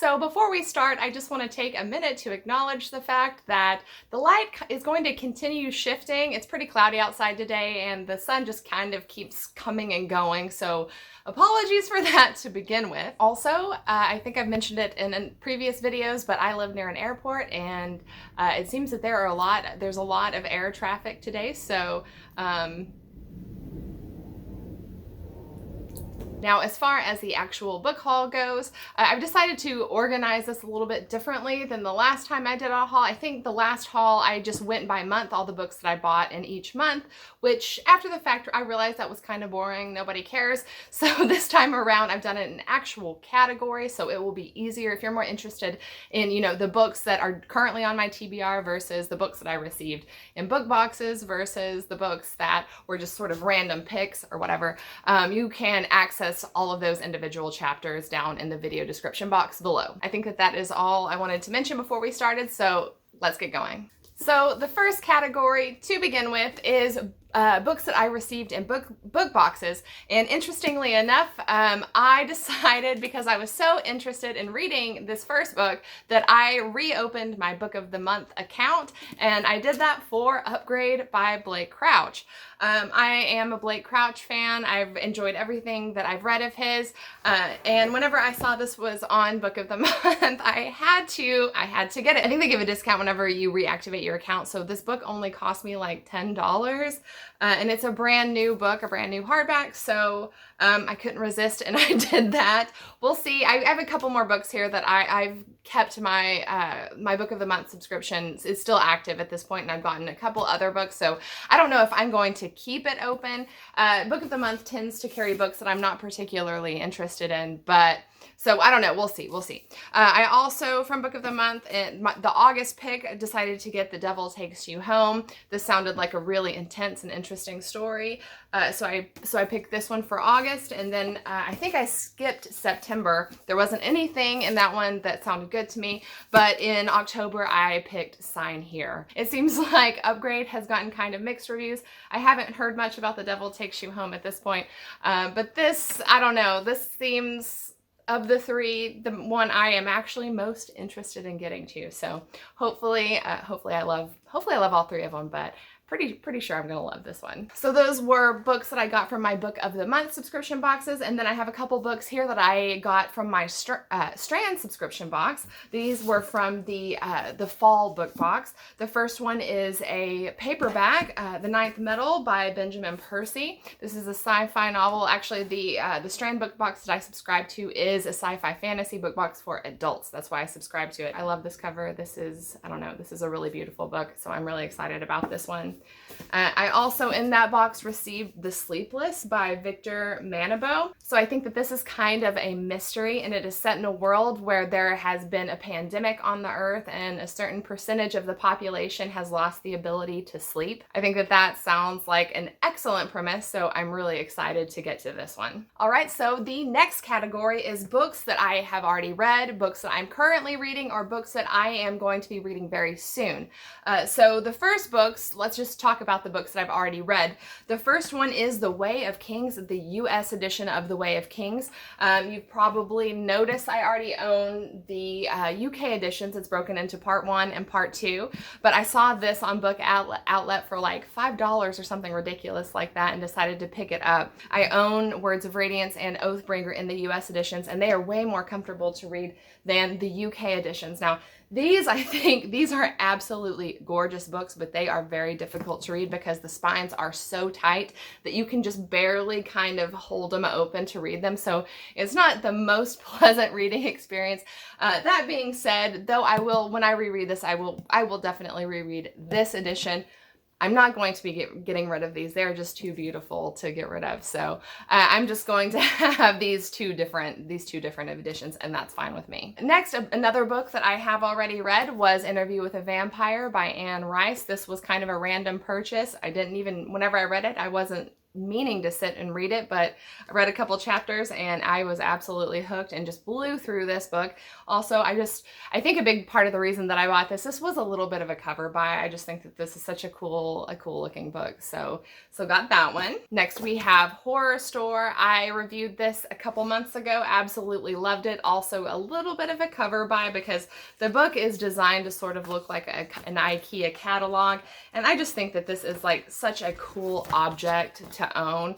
So before we start, I just want to take a minute to acknowledge the fact that the light is going to continue shifting. It's pretty cloudy outside today and the sun just kind of keeps coming and going. So apologies for that to begin with. Also, I think I've mentioned it in previous videos, but I live near an airport and it seems that there's a lot of air traffic today. So now, as far as the actual book haul goes, I've decided to organize this a little bit differently than the last time I did a haul. I think the last haul, I just went by month, all the books that I bought in each month, which after the fact, I realized that was kind of boring. Nobody cares. So this time around, I've done it in actual category, so it will be easier if you're more interested in, the books that are currently on my TBR versus the books that I received in book boxes versus the books that were just sort of random picks or whatever. You can access all of those individual chapters down in the video description box below. I think that is all I wanted to mention before we started, so let's get going. So the first category to begin with is books that I received in book boxes, and interestingly enough, I decided, because I was so interested in reading this first book, that I reopened my Book of the Month account, and I did that for Upgrade by Blake Crouch. I am a Blake Crouch fan. I've enjoyed everything that I've read of his, and whenever I saw this was on Book of the Month, I had to get it. I think they give a discount whenever you reactivate your account, so this book only cost me like $10. And it's a brand new book, a brand new hardback, so I couldn't resist and I did that. We'll see. I have a couple more books here that I've kept my my Book of the Month subscription is still active at this point, and I've gotten a couple other books, so I don't know if I'm going to keep it open. Book of the Month tends to carry books that I'm not particularly interested in, but so I don't know. We'll see. We'll see. I also, from Book of the Month, the August pick, decided to get The Devil Takes You Home. This sounded like a really intense and interesting story. So I picked this one for August, and then I think I skipped September. There wasn't anything in that one that sounded good to me, but in October I picked Sign Here. It seems like Upgrade has gotten kind of mixed reviews. I haven't heard much about The Devil Takes You Home at this point, but this, I don't know, this seems, of the three, the one I am actually most interested in getting to. So hopefully I love all three of them, but pretty sure I'm gonna love this one. So those were books that I got from my Book of the Month subscription boxes, and then I have a couple books here that I got from my Strand subscription box. These were from the fall book box. The first one is a paperback, The Ninth Metal by Benjamin Percy. This is a sci-fi novel. Actually, the Strand book box that I subscribe to is a sci-fi fantasy book box for adults. That's why I subscribe to it. I love this cover. This is, I don't know, this is a really beautiful book, so I'm really excited about this one. I also, in that box, received The Sleepless by Victor Manabo. So I think that this is kind of a mystery, and it is set in a world where there has been a pandemic on the earth and a certain percentage of the population has lost the ability to sleep. I think that that sounds like an excellent premise, so I'm really excited to get to this one. All right, so the next category is books that I have already read, books that I'm currently reading, or books that I am going to be reading very soon. So the first books, let's just talk about the books that I've already read. The first one is The Way of Kings, the US edition of The Way of Kings. You've probably noticed I already own the UK editions. It's broken into part 1 and part 2, but I saw this on Book Outlet for like $5 or something ridiculous like that and decided to pick it up. I own Words of Radiance and Oathbringer in the US editions, and they are way more comfortable to read than the UK editions. Now, I think these are absolutely gorgeous books, but they are very difficult to read because the spines are so tight that you can just barely kind of hold them open to read them. So it's not the most pleasant reading experience. That being said, though, I will, when I reread this, I will definitely reread this edition. I'm not going to be getting rid of these. They're just too beautiful to get rid of. So I'm just going to have these two different editions, and that's fine with me. Next, another book that I have already read was Interview with a Vampire by Anne Rice. This was kind of a random purchase. Whenever I read it, I wasn't meaning to sit and read it, but I read a couple chapters and I was absolutely hooked and just blew through this book. Also, I think a big part of the reason that I bought this was a little bit of a cover buy. I just think that this is such a cool looking book. So got that one. Next we have Horror Store. I reviewed this a couple months ago. Absolutely loved it. Also a little bit of a cover buy because the book is designed to sort of look like an IKEA catalog. And I just think that this is like such a cool object to own.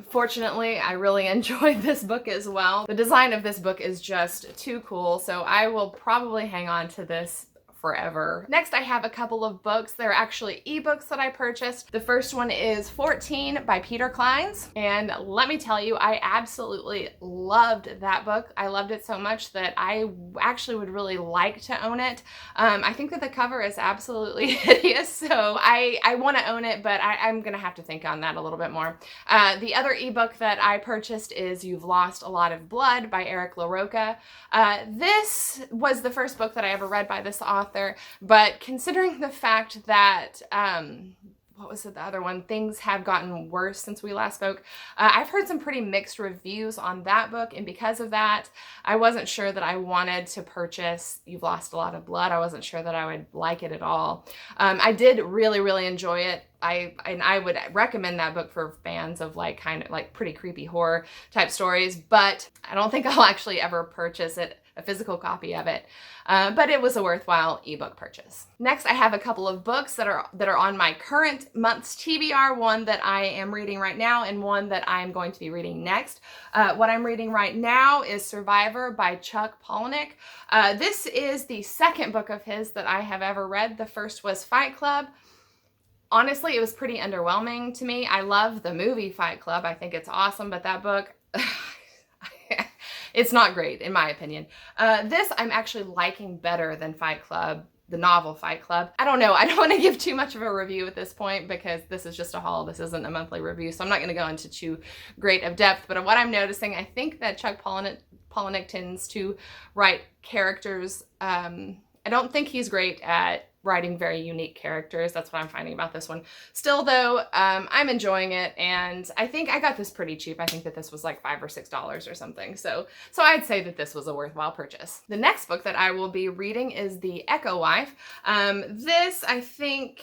Fortunately, I really enjoyed this book as well. The design of this book is just too cool, so I will probably hang on to this forever. Next, I have a couple of books. They're actually ebooks that I purchased. The first one is 14 by Peter Clines, and let me tell you, I absolutely loved that book. I loved it so much that I actually would really like to own it. I think that the cover is absolutely hideous, so I want to own it, but I'm gonna have to think on that a little bit more. The other ebook that I purchased is You've Lost a Lot of Blood by Eric LaRocca. This was the first book that I ever read by this author. But considering the fact that, what was it, the other one? Things Have Gotten Worse Since We Last spoke. I've heard some pretty mixed reviews on that book, and because of that, I wasn't sure that I wanted to purchase You've Lost a Lot of Blood. I wasn't sure that I would like it at all. I did really, really enjoy it. I would recommend that book for fans of kind of pretty creepy horror type stories, but I don't think I'll actually ever purchase it, a physical copy of it. But it was a worthwhile ebook purchase. Next, I have a couple of books that are on my current month's TBR, one that I am reading right now and one that I'm going to be reading next. What I'm reading right now is Survivor by Chuck Palahniuk. This is the second book of his that I have ever read. The first was Fight Club. Honestly, it was pretty underwhelming to me. I love the movie Fight Club. I think it's awesome, but that book, it's not great in my opinion. This I'm actually liking better than Fight Club, the novel Fight Club. I don't know. I don't want to give too much of a review at this point because this is just a haul. This isn't a monthly review, so I'm not going to go into too great of depth. But what I'm noticing, I think that Chuck Palahniuk tends to write characters. I don't think he's great at writing very unique characters. That's what I'm finding about this one. Still though, I'm enjoying it, and I think I got this pretty cheap. I think that this was like $5 or $6 or something. So I'd say that this was a worthwhile purchase. The next book that I will be reading is The Echo Wife. This, I think,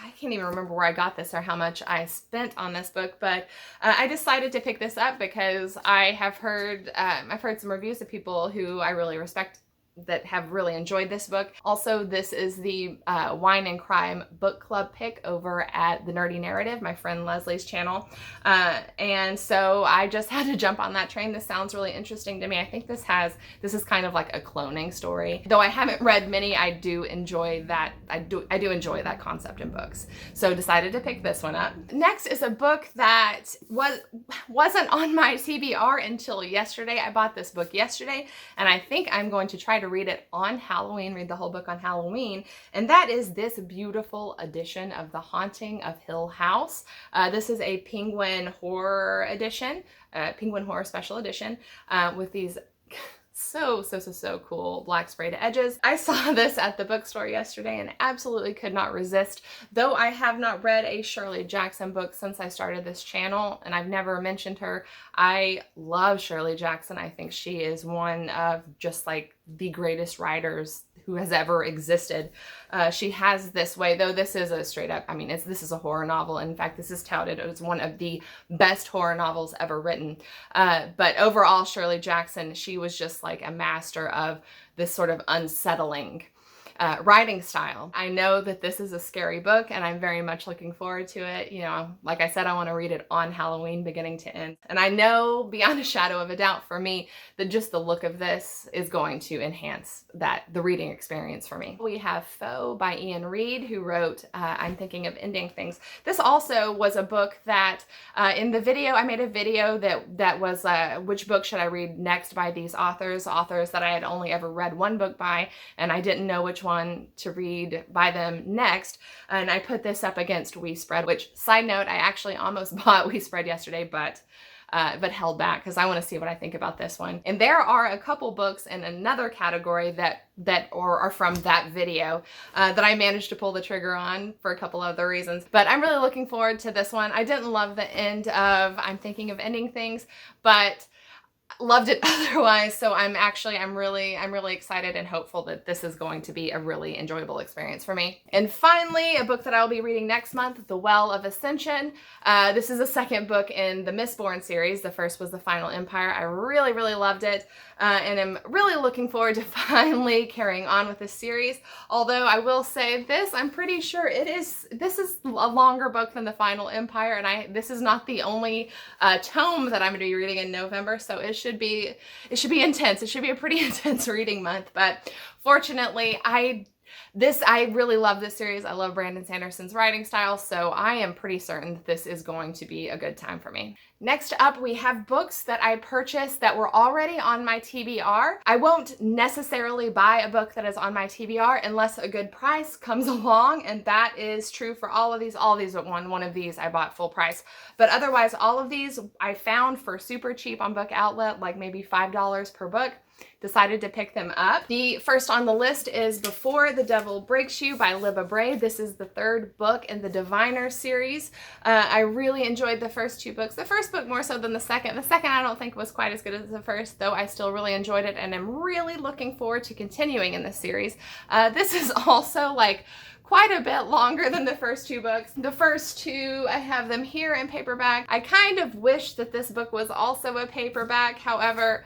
I can't even remember where I got this or how much I spent on this book, but I decided to pick this up because I've heard some reviews of people who I really respect that have really enjoyed this book. Also, this is the Wine and Crime book club pick over at The Nerdy Narrative, my friend Leslie's channel. And so I just had to jump on that train. This sounds really interesting to me. I think this is kind of like a cloning story. Though I haven't read many, I do enjoy that. I do enjoy that concept in books. So decided to pick this one up. Next is a book that wasn't on my TBR until yesterday. I bought this book yesterday, and I think I'm going to try to read it on Halloween, read the whole book on Halloween, and that is this beautiful edition of The Haunting of Hill House. This is a Penguin Horror edition, Penguin Horror Special Edition, with these so cool black sprayed edges. I saw this at the bookstore yesterday and absolutely could not resist. Though I have not read a Shirley Jackson book since I started this channel, and I've never mentioned her, I love Shirley Jackson. I think she is one of just like the greatest writers who has ever existed. She has this way, though this is a straight up, this is a horror novel. In fact, this is touted as one of the best horror novels ever written. But overall, Shirley Jackson, she was just like a master of this sort of unsettling writing style. I know that this is a scary book, and I'm very much looking forward to it. You know, like I said, I want to read it on Halloween beginning to end. And I know beyond a shadow of a doubt for me that just the look of this is going to enhance the reading experience for me. We have Foe by Ian Reid, who wrote I'm Thinking of Ending Things. This also was a book that in the video, I made a video that was which book should I read next by these authors that I had only ever read one book by, and I didn't know which one to read by them next, and I put this up against We Spread, which, side note, I actually almost bought We Spread yesterday, but but held back because I want to see what I think about this one. And there are a couple books in another category that are from that video that I managed to pull the trigger on for a couple other reasons. But I'm really looking forward to this one. I didn't love the end of I'm Thinking of Ending Things, but loved it otherwise. So I'm really excited and hopeful that this is going to be a really enjoyable experience for me. And finally, a book that I'll be reading next month, The Well of Ascension. This is the second book in the Mistborn series. The first was The Final Empire. I really loved it. And I'm really looking forward to finally carrying on with this series. Although I will say this, I'm pretty sure this is a longer book than The Final Empire, and this is not the only tome that I'm going to be reading in November, so it should be intense. It should be a pretty intense reading month, but fortunately, I really love this series. I love Brandon Sanderson's writing style, so I am pretty certain that this is going to be a good time for me. Next up, we have books that I purchased that were already on my TBR. I won't necessarily buy a book that is on my TBR unless a good price comes along, and that is true for all of these. All of these, but one of these I bought full price. But otherwise, all of these I found for super cheap on Book Outlet, like maybe $5 per book. Decided to pick them up. The first on the list is Before the Devil Breaks You by Libba Bray. This is the third book in the Diviner series. I really enjoyed the first two books. The first book more so than the second. The second I don't think was quite as good as the first, though I still really enjoyed it and am really looking forward to continuing in this series. This is also like quite a bit longer than the first two books. The first two, I have them here in paperback. I kind of wish that this book was also a paperback. However,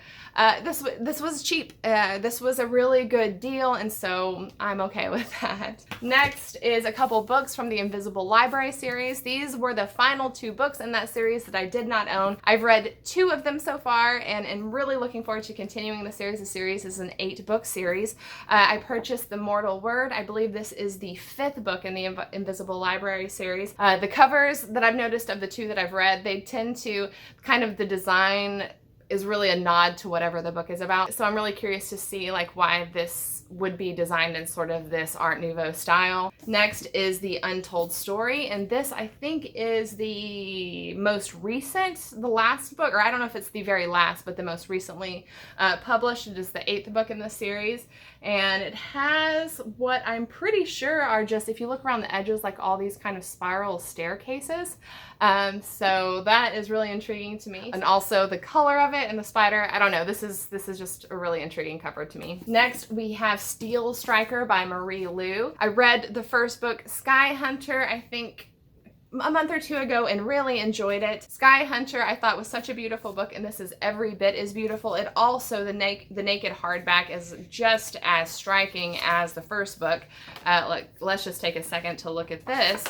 this was cheap. This was a really good deal, and so I'm okay with that. Next is a couple books from the Invisible Library series. These were the final two books in that series that I did not own. I've read 2 of them so far and am really looking forward to continuing the series. The series is an 8-book series. I purchased The Mortal Word. I believe this is the 5th book in the Invisible Library series. The covers that I've noticed of the 2 that I've read, they tend to kind of the design is really a nod to whatever the book is about. So I'm really curious to see like why this would be designed in sort of this Art Nouveau style. Next is The Untold Story, and this I think is the most recent, the last book, or I don't know if it's the very last, but the most recently published. It is the 8th book in the series, and it has what I'm pretty sure are just, if you look around the edges, like all these kind of spiral staircases. So that is really intriguing to me. And also the color of it and the spider, I don't know, this is just a really intriguing cover to me. Next, we have Steel Striker by Marie Lu. I read the first book, Sky Hunter, I think a month or 2 ago and really enjoyed it. Sky Hunter I thought was such a beautiful book, and this is every bit as beautiful. It also, the naked hardback is just as striking as the first book. Let's just take a second to look at this.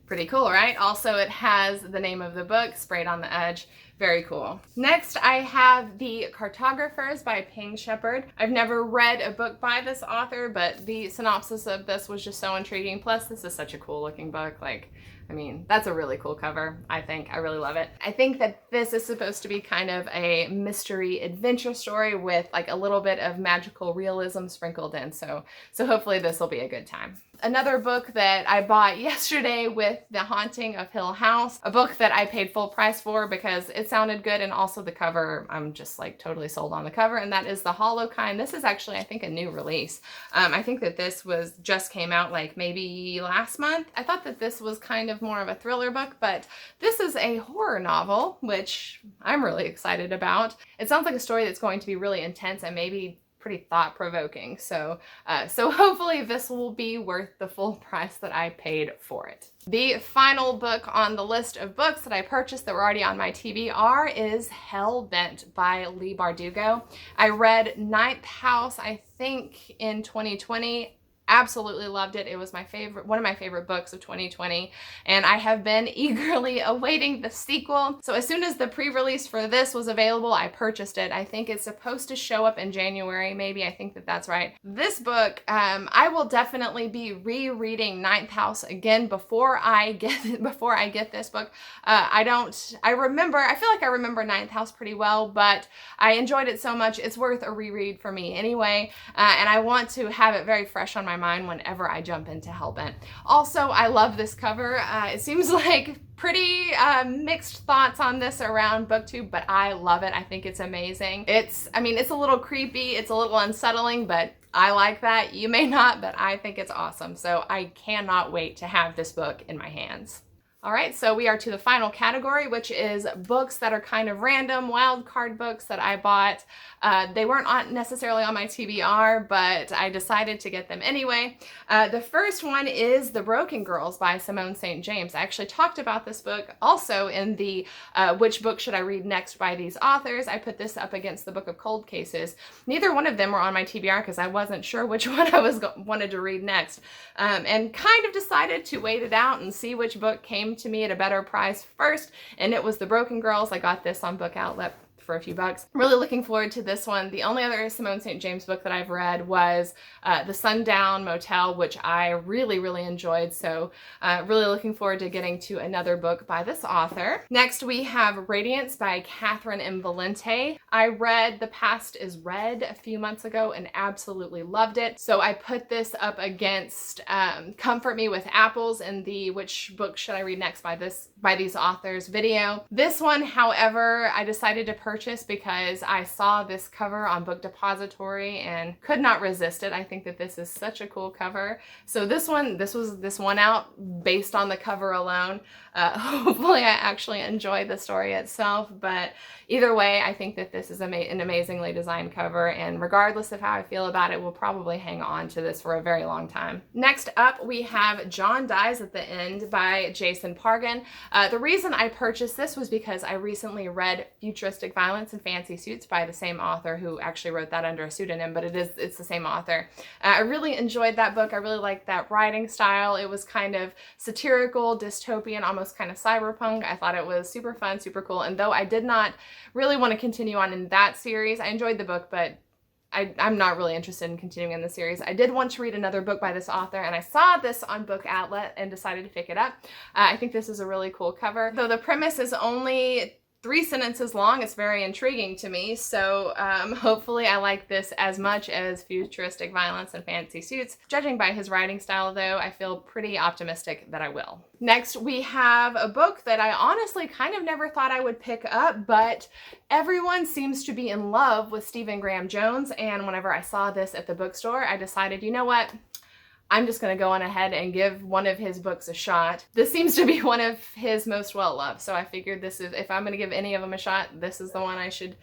Pretty cool, right? Also, it has the name of the book sprayed on the edge. Very cool. Next, I have The Cartographers by Ping Shepherd. I've never read a book by this author, but the synopsis of this was just so intriguing. Plus, this is such a cool looking book. Like, I mean, that's a really cool cover, I think. I really love it. I think that this is supposed to be kind of a mystery adventure story with like a little bit of magical realism sprinkled in. So hopefully this will be a good time. Another book that I bought yesterday with The Haunting of Hill House, a book that I paid full price for because it sounded good, and also the cover, I'm just like totally sold on the cover, and that is The Hollow Kind. This is actually, I think, a new release. I think that this just came out like maybe last month. I thought that this was kind of more of a thriller book, but this is a horror novel, which I'm really excited about. It sounds like a story that's going to be really intense and maybe pretty thought-provoking. So hopefully this will be worth the full price that I paid for it. The final book on the list of books that I purchased that were already on my TBR is Hellbent by Leigh Bardugo. I read Ninth House, I think, in 2020. Absolutely loved it. It was one of my favorite books of 2020, and I have been eagerly awaiting the sequel. So as soon as the pre-release for this was available, I purchased it. I think it's supposed to show up in January, maybe. I think that that's right. This book, I will definitely be rereading Ninth House again before I get this book. I feel like I remember Ninth House pretty well, but I enjoyed it so much, it's worth a reread for me anyway, and I want to have it very fresh on my my mind whenever I jump into Hellbent. Also, I love this cover. It seems like pretty mixed thoughts on this around booktube, but I love it. I think it's amazing. I mean, it's a little creepy, it's a little unsettling, but I like that. You may not, but I think it's awesome. So I cannot wait to have this book in my hands. All right, so we are to the final category, which is books that are kind of random, wild card books that I bought. They weren't necessarily on my TBR, but I decided to get them anyway. The first one is The Broken Girls by Simone St. James. I actually talked about this book also in the Which Book Should I Read Next by these authors. I put this up against the Book of Cold Cases. Neither one of them were on my TBR because I wasn't sure which one I wanted to read next, and kind of decided to wait it out and see which book came to me at a better price first, and it was The Broken Girls. I got this on Book Outlet for a few bucks. I'm really looking forward to this one. The only other Simone St. James book that I've read was The Sundown Motel, which I really, really enjoyed. So really looking forward to getting to another book by this author. Next, we have Radiance by Catherine M. Valente. I read The Past is Red a few months ago and absolutely loved it. So I put this up against Comfort Me with Apples in the Which Book Should I Read Next by these authors video. This one, however, I decided to purchase because I saw this cover on Book Depository and could not resist it. I think that this is such a cool cover. So this one out based on the cover alone. Hopefully I actually enjoy the story itself, but either way, I think that this is an amazingly designed cover, and regardless of how I feel about it, we'll probably hang on to this for a very long time. Next up, we have John Dies at the End by Jason Pargin. The reason I purchased this was because I recently read Futuristic Violence and Fancy Suits by the same author, who actually wrote that under a pseudonym, but it's the same author. I really enjoyed that book. I really liked that writing style. It was kind of satirical, dystopian, almost kind of cyberpunk. I thought it was super fun, super cool, and though I did not really want to continue on in that series, I enjoyed the book, but I'm not really interested in continuing in the series. I did want to read another book by this author, and I saw this on Book Outlet and decided to pick it up. I think this is a really cool cover. Though the premise is only 3 sentences long, it's very intriguing to me, so hopefully I like this as much as Futuristic Violence and Fancy Suits. Judging by his writing style, though, I feel pretty optimistic that I will. Next, we have a book that I honestly kind of never thought I would pick up, but everyone seems to be in love with Stephen Graham Jones, and whenever I saw this at the bookstore, I decided, you know what? I'm just going to go on ahead and give one of his books a shot. This seems to be one of his most well-loved, so I figured if I'm going to give any of them a shot, this is the one I should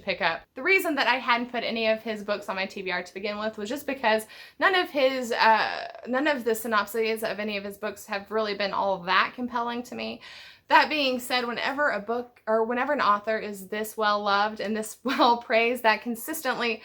pick up. The reason that I hadn't put any of his books on my TBR to begin with was just because none of the synopses of any of his books have really been all that compelling to me. That being said, whenever a book or whenever an author is this well-loved and this well-praised, that consistently,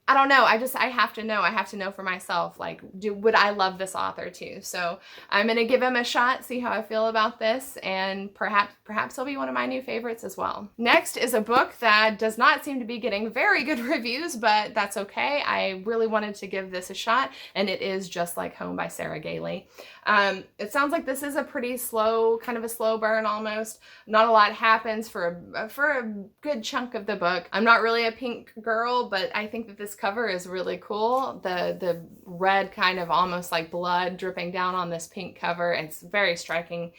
I don't know. I have to know. I have to know for myself, like, would I love this author too? So I'm going to give him a shot, see how I feel about this, and perhaps he'll be one of my new favorites as well. Next is a book that does not seem to be getting very good reviews, but that's okay. I really wanted to give this a shot, and it is Just Like Home by Sarah Gailey. It sounds like this is a pretty slow, kind of a slow burn almost. Not a lot happens for a good chunk of the book. I'm not really a pink girl, but I think that this cover is really cool. The red kind of almost like blood dripping down on this pink cover. It's very striking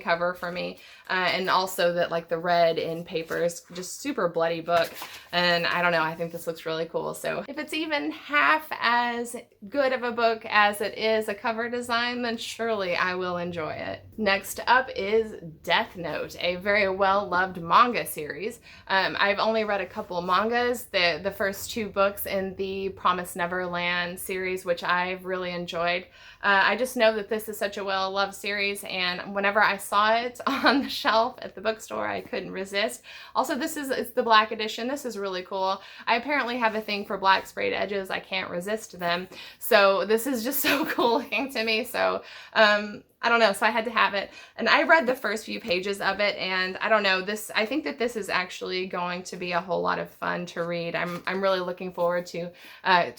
cover for me. And also that like the red in paper is just super bloody book. And I don't know, I think this looks really cool. So if it's even half as good of a book as it is a cover design, then surely I will enjoy it. Next up is Death Note, a very well-loved manga series. I've only read a couple mangas, the first 2 books in the Promised Neverland series, which I've really enjoyed. I just know that this is such a well-loved series, and whenever I saw it on the shelf at the bookstore, I couldn't resist. Also, it's the black edition. This is really cool. I apparently have a thing for black sprayed edges. I can't resist them. So this is just so cool looking to me. So I don't know, so I had to have it. And I read the first few pages of it, and I don't know, I think that this is actually going to be a whole lot of fun to read. I'm really looking forward to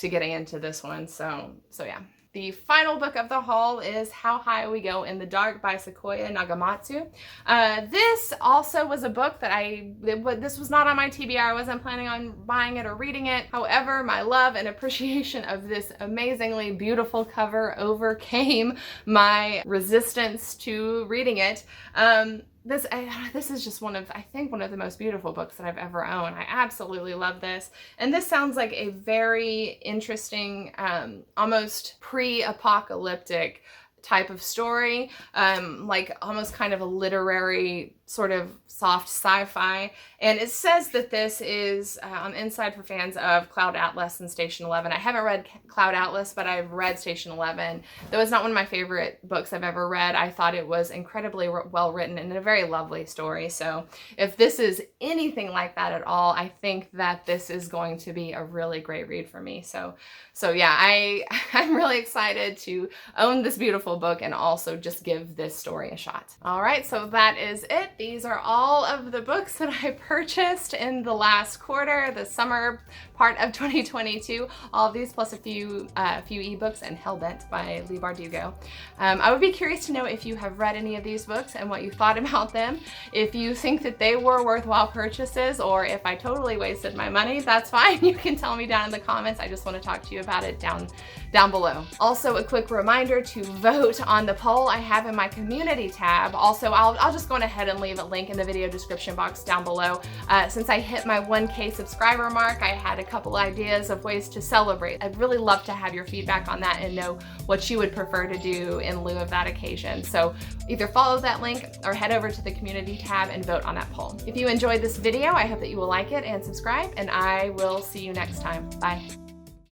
getting into this one. So yeah. The final book of the haul is How High We Go in the Dark by Sequoia Nagamatsu. This also was a book that this was not on my TBR. I wasn't planning on buying it or reading it. However, my love and appreciation of this amazingly beautiful cover overcame my resistance to reading it. This is just I think one of the most beautiful books that I've ever owned. I absolutely love this. And this sounds like a very interesting, almost pre-apocalyptic type of story, like almost kind of a literary sort of soft sci-fi. And it says that this is on Inside for fans of Cloud Atlas and Station 11. I haven't read Cloud Atlas, but I've read Station 11. That was not one of my favorite books I've ever read. I thought it was incredibly well written and a very lovely story. So if this is anything like that at all, I think that this is going to be a really great read for me. So yeah, I'm really excited to own this beautiful book and also just give this story a shot. All right, so that is it. These are all of the books that I purchased in the last quarter, the summer part of 2022. All of these plus a few ebooks and Hellbent by Leigh Bardugo. I would be curious to know if you have read any of these books and what you thought about them. If you think that they were worthwhile purchases, or if I totally wasted my money, that's fine. You can tell me down in the comments. I just want to talk to you about it down below. Also, a quick reminder to vote on the poll I have in my community tab. Also, I'll just go ahead and leave a link in the video description box down below. Since I hit my 1K subscriber mark, I had a couple ideas of ways to celebrate. I'd really love to have your feedback on that and know what you would prefer to do in lieu of that occasion. So either follow that link or head over to the community tab and vote on that poll. If you enjoyed this video, I hope that you will like it and subscribe, and I will see you next time. Bye.